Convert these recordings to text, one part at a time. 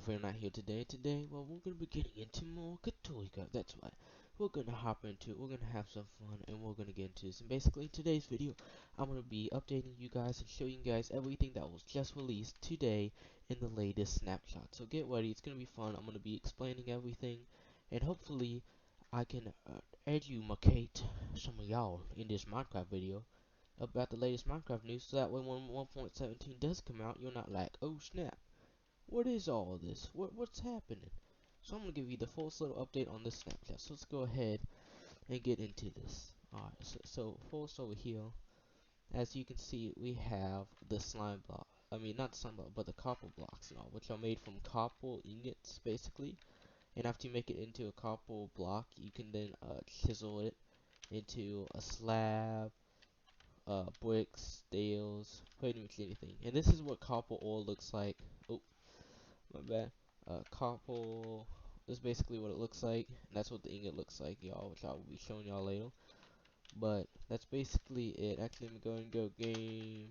if you're not here today. Well, we're gonna be getting into more Catholica. That's right. We're gonna hop into it. We're gonna have some fun, and we're gonna get into this. And basically, today's video, I'm gonna be updating you guys and showing you guys everything that was just released today in the latest snapshot. So get ready. It's gonna be fun. I'm gonna be explaining everything, and hopefully, I can educate some of y'all in this Minecraft video about the latest Minecraft news, so that way when 1.17 does come out, you're not like, oh snap. What is all this? What's happening? So I'm gonna give you the full little update on this Snapchat. So let's go ahead and get into this. Alright, so first over here, as you can see, we have the slime block. I mean, not the slime block, but the copper blocks and all, which are made from copper ingots, basically. And after you make it into a copper block, you can then chisel it into a slab, bricks, stairs, pretty much anything. And this is what copper ore looks like. Oh, my bad. Copper is basically what it looks like. And that's what the ingot looks like, y'all, which I will be showing y'all later. But that's basically it. Actually, let me go and go game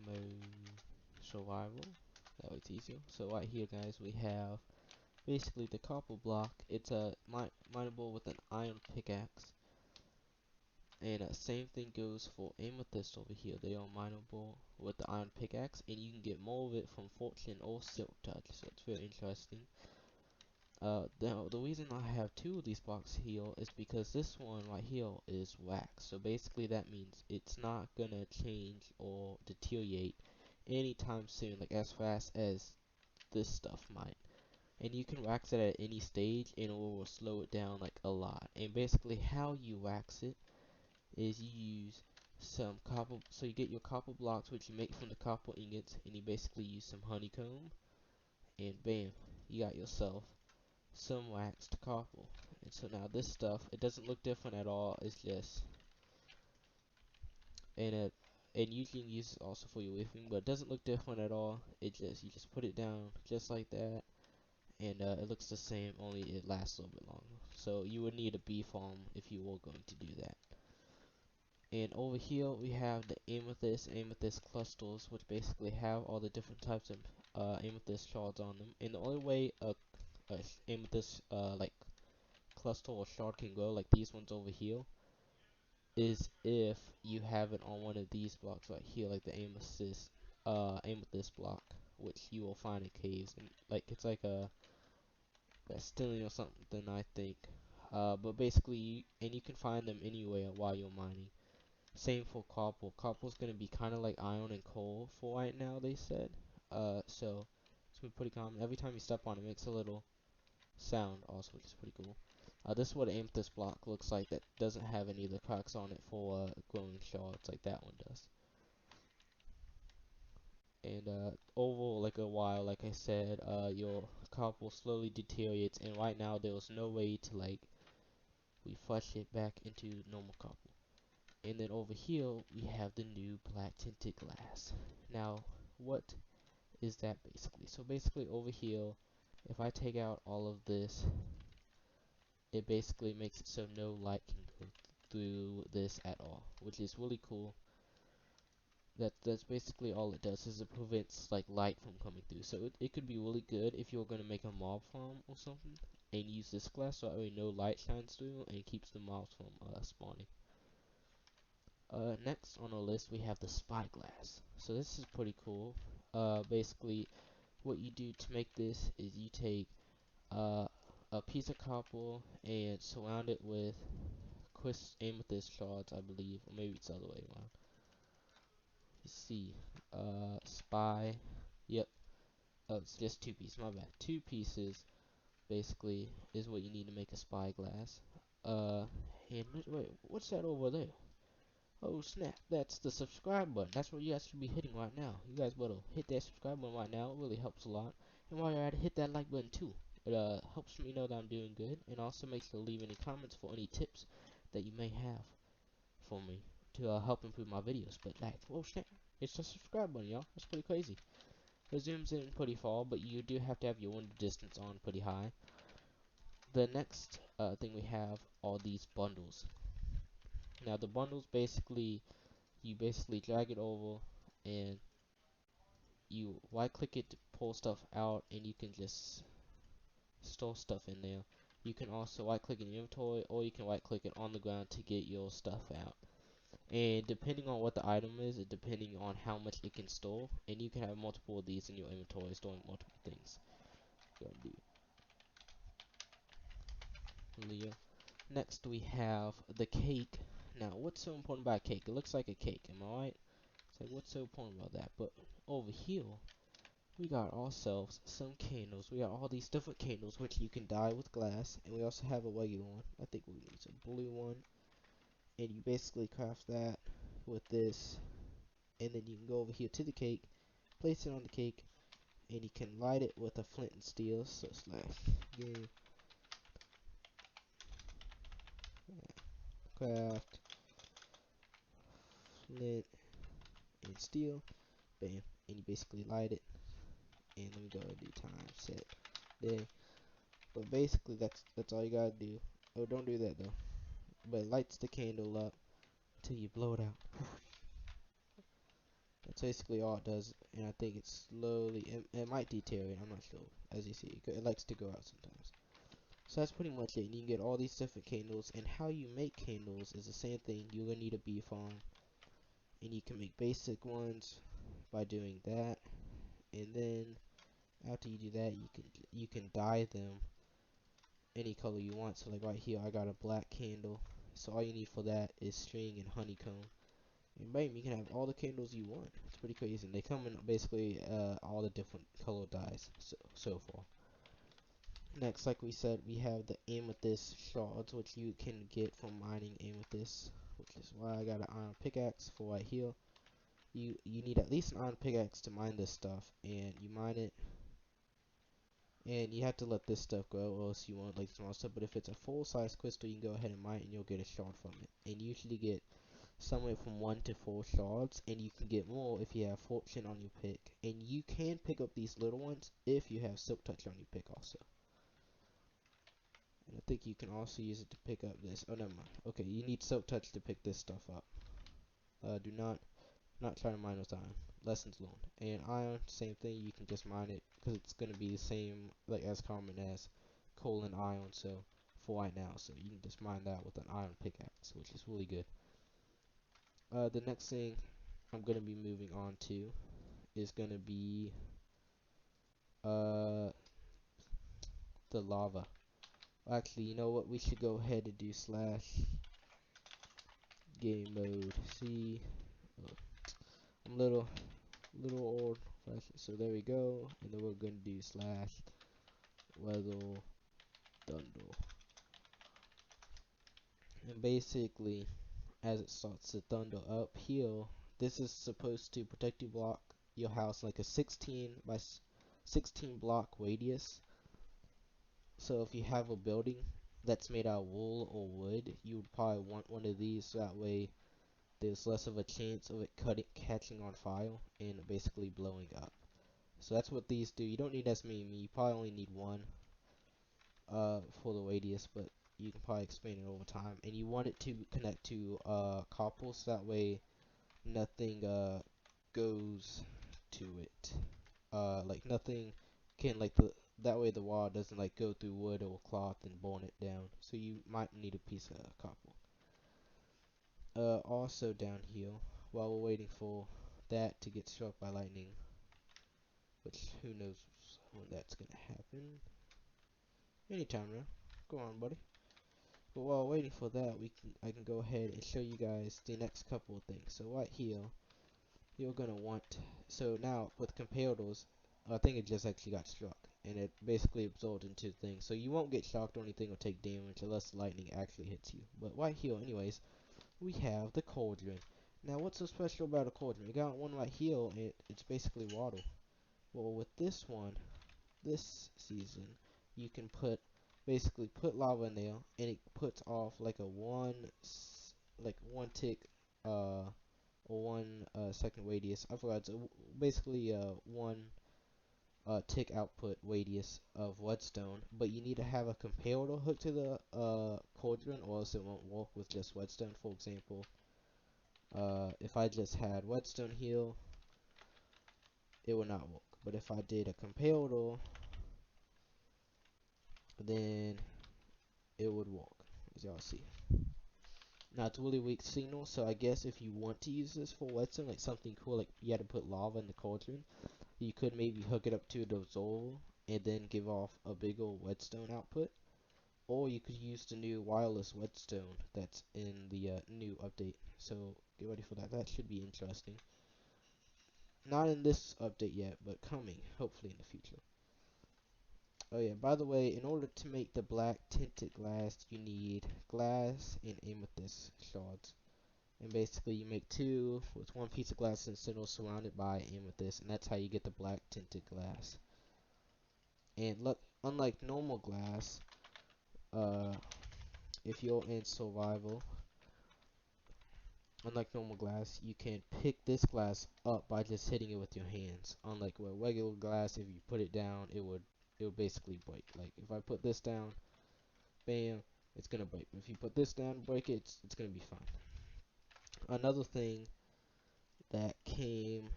mode survival. That way it's easier. So right here, guys, we have basically the copper block. It's a mineable with an iron pickaxe. And same thing goes for amethyst over here. They are mineable with the iron pickaxe, and you can get more of it from fortune or silk touch. So it's very interesting. The reason I have two of these blocks here is because this one right here is wax. So basically that means it's not gonna change or deteriorate anytime soon, like as fast as this stuff might. And you can wax it at any stage and it will slow it down like a lot. And basically how you wax it is you use some copper, so you get your copper blocks which you make from the copper ingots, and you basically use some honeycomb, and bam, you got yourself some waxed copper. And so now this stuff, it doesn't look different at all, it's just, and you can use it also for your whipping, but it doesn't look different at all. It just, you just put it down just like that, and it looks the same, only it lasts a little bit longer. So you would need a bee farm if you were going to do that. And over here we have the amethyst clusters, which basically have all the different types of amethyst shards on them. And the only way a amethyst like cluster or shard can go, like these ones over here, is if you have it on one of these blocks right here, like the amethyst block, which you will find in caves. And like it's like a bastion or something, I think. But basically, and you can find them anywhere while you're mining. Same for copper. Copper's gonna be kind of like iron and coal for right now, they said. So it's gonna be pretty common. Every time you step on it, makes a little sound also, which is pretty cool. This is what an amethyst block looks like that doesn't have any of the cracks on it for glowing shards like that one does. And over like a while, like I said, your copper slowly deteriorates, and right now there's no way to like refresh it back into normal copper. And then over here we have the new black tinted glass. Now what is that basically? So basically over here, if I take out all of this, it basically makes it so no light can go through this at all, which is really cool. That's basically all it does, is it prevents like light from coming through. So it could be really good if you're going to make a mob farm or something and use this glass, so that way no light shines through and keeps the mobs from spawning. Next on our list we have the spyglass. So this is pretty cool. Basically what you do to make this is you take a piece of copper and surround it with amethyst shards, I believe, or maybe it's the other way around. You see, spy, yep, oh, it's just two pieces, my bad. Two pieces, basically, is what you need to make a spyglass. And wait, what's that over there? Oh snap, that's the subscribe button. That's what you guys should be hitting right now. You guys better hit that subscribe button right now. It really helps a lot. And while you're at it, hit that like button too. It helps me know that I'm doing good. And also make sure to leave any comments for any tips that you may have for me to help improve my videos. But like, oh snap, it's the subscribe button, y'all. That's pretty crazy. It zooms in pretty far, but you do have to have your window distance on pretty high. The next thing we have are these bundles. Now the bundles basically, you basically drag it over, and you right click it to pull stuff out, and you can just store stuff in there. You can also right click in your inventory, or you can right click it on the ground to get your stuff out. And depending on what the item is, and depending on how much it can store, and you can have multiple of these in your inventory storing multiple things. Go and do Leo. Next we have the cake. Now what's so important about cake? It looks like a cake, am I right? It's like, what's so important about that? But over here we got ourselves some candles. We got all these different candles which you can dye with glass, and we also have a regular one. I think we need a blue one, and you basically craft that with this, and then you can go over here to the cake, place it on the cake, and you can light it with a flint and steel. So slash game craft flint and steel, bam, and you basically light it. And let me go and do time set day. But basically that's all you gotta do. Oh, don't do that though. But it lights the candle up until you blow it out. That's basically all it does, and I think it's slowly, it might deteriorate, I'm not sure. As you see, it likes to go out sometimes. So that's pretty much it, and you can get all these different candles, and how you make candles is the same thing. You're gonna need a bee farm, and you can make basic ones by doing that, and then after you do that, you can dye them any color you want. So like right here, I got a black candle, so all you need for that is string and honeycomb. And bam, you can have all the candles you want. It's pretty crazy. And they come in basically all the different color dyes so far. Next, like we said, we have the amethyst shards, which you can get from mining amethyst, which is why I got an iron pickaxe for right here. You need at least an iron pickaxe to mine this stuff, and you mine it, and you have to let this stuff go, or else you want like small stuff. But if it's a full-size crystal, you can go ahead and mine it, and you'll get a shard from it. And you usually get somewhere from 1 to 4 shards, and you can get more if you have fortune on your pick. And you can pick up these little ones if you have silk touch on your pick also. And I think you can also use it to pick up this. Oh, never mind. Okay, you need silk touch to pick this stuff up. Do not try to mine with iron. Lessons learned. And iron, same thing. You can just mine it because it's gonna be the same, like as common as coal and iron. So for right now, so you can just mine that with an iron pickaxe, which is really good. The next thing I'm gonna be moving on to is gonna be the lava. Actually, you know what? We should go ahead and do slash game mode C. Oh, I'm little old fashioned. So there we go, and then we're gonna do slash level dundle. And basically, as it starts to thunder uphill, this is supposed to protect your house like a 16 by 16 block radius. So if you have a building that's made out of wool or wood, you would probably want one of these, so that way there's less of a chance of it catching on fire and basically blowing up. So that's what these do. You don't need as many. You probably only need one for the radius, but you can probably expand it over time. And you want it to connect to copper, so that way nothing goes to it. Like nothing can that way the wall doesn't like go through wood or cloth and burn it down. So you might need a piece of copper. Also down here, while we're waiting for that to get struck by lightning, which who knows when that's gonna happen. Anytime now. Go on, buddy. But while waiting for that, I can go ahead and show you guys the next couple of things. So right here, you're gonna want, so now with comparators, I think it just actually got struck, and it basically absorbed into things. So you won't get shocked or anything or take damage unless lightning actually hits you. But right here, anyways, we have the cauldron. Now what's so special about a cauldron? We got one right here, and it's basically water. Well, with this one, this season, you can basically put lava in there, and it puts off like a one tick or 1 second radius. I forgot. It's basically 1 tick output radius of redstone, but you need to have a comparator hooked to the cauldron, or else it won't work with just redstone. For example, if I just had redstone here, it will not work. But if I did a comparator, then it would work, as y'all see. Now it's really weak signal, so I guess if you want to use this for whetstone, like something cool, like you had to put lava in the cauldron, you could maybe hook it up to the Zol and then give off a big old whetstone output. Or you could use the new wireless whetstone that's in the new update. So get ready for that. That should be interesting. Not in this update yet, but coming, hopefully in the future. Oh yeah, by the way, in order to make the black tinted glass, you need glass and amethyst shards. And basically you make two with one piece of glass in the center surrounded by amethyst, and that's how you get the black tinted glass. And look, unlike normal glass, if you're in survival, unlike normal glass, you can pick this glass up by just hitting it with your hands. Unlike with regular glass, if you put it down, it would basically break. Like if I put this down, bam, it's gonna break. If you put this down, break it, it's gonna be fine. Another thing that came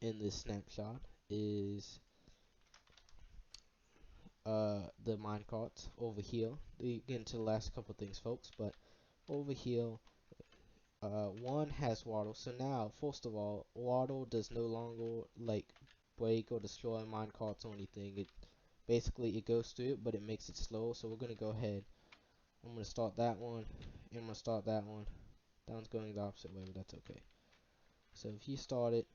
in this snapshot is the minecarts over here. They get into the last couple things, folks, but over here, one has waddle. So now, first of all, waddle does no longer like break or destroy minecarts or anything. It basically it goes through it, but it makes it slow. So we're gonna go ahead. I'm gonna start that one, and I'm gonna start that one. That one's going the opposite way, but that's okay. So if you start it,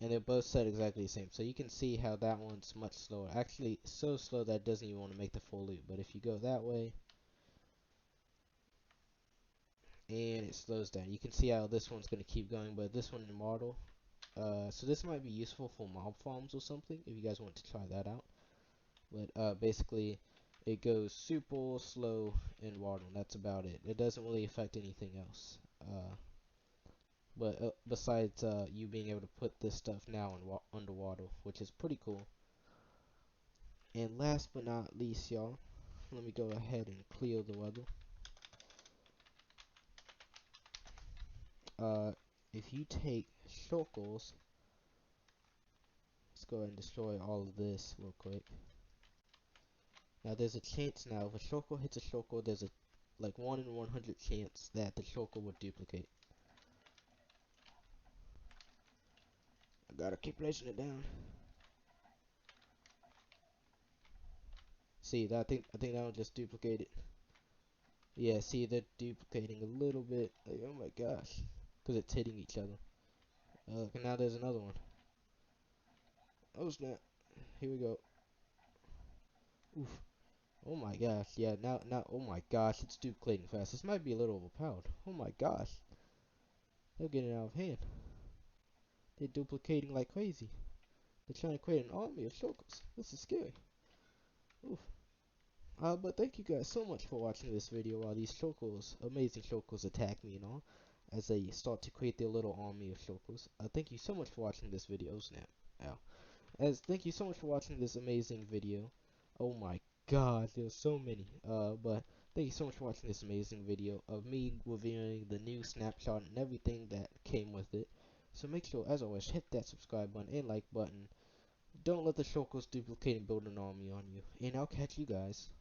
and they're both set exactly the same, so you can see how that one's much slower. Actually, so slow that it doesn't even want to make the full loop. But if you go that way, and it slows down, you can see how this one's gonna keep going. But this one in model, so this might be useful for mob farms or something if you guys want to try that out. But basically, it goes super slow in water, and that's about it. It doesn't really affect anything else. But besides you being able to put this stuff now in underwater, which is pretty cool. And last but not least, y'all, let me go ahead and clear the weather. If you take circles, let's go ahead and destroy all of this real quick. Now there's a chance now, if a circle hits a circle, there's a like 1 in 100 chance that the circle would duplicate. I gotta keep placing it down. See, that I think that one just duplicated. Yeah, see, they're duplicating a little bit. Like, oh my gosh, because it's hitting each other. And now there's another one. Oh snap! Here we go. Oof. Oh my gosh. Yeah. Now. Oh my gosh, it's duplicating fast. This might be a little overpowered. Oh my gosh. They're getting out of hand. They're duplicating like crazy. They're trying to create an army of shulkers. This is scary. Oof. But thank you guys so much for watching this video while these shulkers, amazing shulkers, attack me and all, as they start to create their little army of shulkers. Thank you so much for watching this video. Oh snap. Ow. Thank you so much for watching this amazing video. Oh my god, there's so many. But thank you so much for watching this amazing video of me reviewing the new snapshot and everything that came with it. So make sure, as always, hit that subscribe button and like button. Don't let the shulkers duplicate and build an army on you. And I'll catch you guys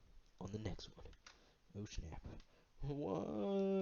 on the next one. Oh snap. What?